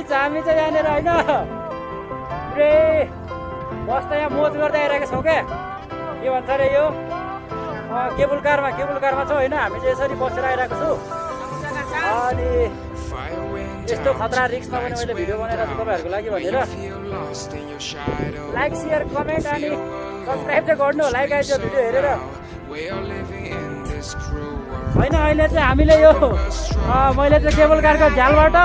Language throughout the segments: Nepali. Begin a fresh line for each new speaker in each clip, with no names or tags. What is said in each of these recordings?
हामी चाहिँ यहाँनिर होइन पुरै बस्दा यहाँ मोज गर्दै आइरहेको छौँ क्या के भन्छ अरे यो केबुल कारमा छौँ होइन हामी चाहिँ यसरी बसेर आइरहेको छु अनि यस्तो खतरा रिक्समा पनि मैले भिडियो बनाएर छु तपाईँहरूको लागि भनेर लाइक सेयर कमेन्ट अनि सब्सक्राइब चाहिँ गर्नु होला गाइस यो भिडियो हेरेर होइन अहिले चाहिँ हामीले यो मैले चाहिँ केबल कारको झ्यालबाट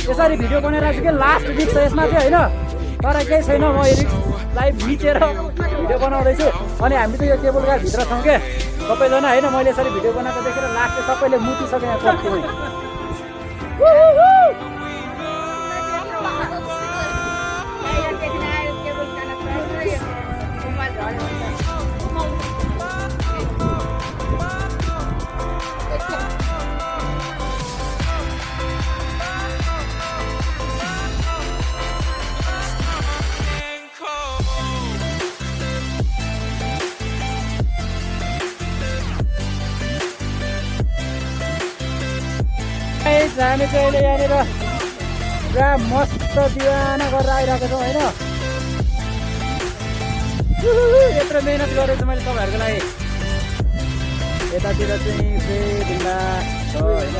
यसरी भिडियो बनाइरहेको छु कि लास्ट रिक्स छ यसमा चाहिँ होइन तर केही छैन म यो रिक्सलाई मिचेर भिडियो बनाउँदैछु अनि हामी चाहिँ यो केबल कार भित्र छौँ क्या सबैजना होइन मैले यसरी भिडियो बनाएको देखेर लास्ट चाहिँ सबैले मुतिसके यहाँ पर्थ्यो हामी चाहिँ अहिले यहाँनिर पुरा मस्त दिवाना गरेर आइरहेको छौँ होइन यत्रो मेहनत गरेको छु मैले तपाईँहरूको लागि यतातिर चाहिँ ढिला छ होइन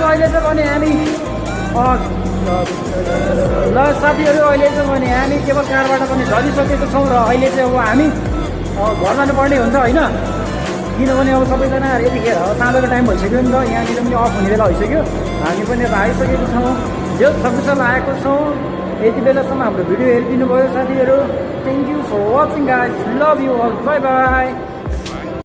अहिले चाहिँ भने हामी ल साथीहरू अहिले चाहिँ भने हामी केबल कारबाट पनि झरिसकेको छौँ र अहिले चाहिँ अब हामी घर जानुपर्ने हुन्छ होइन किनभने अब सबैजना यतिखेर साँझको टाइम भइसक्यो नि त यहाँनिर पनि अफ हुने बेला भइसक्यो हामी पनि अब आइसकेको छौँ जो सकुशल आएको छौँ यति बेलासम्म हाम्रो भिडियो हेरिदिनु भयो साथीहरू thank you for watching guys love you all bye by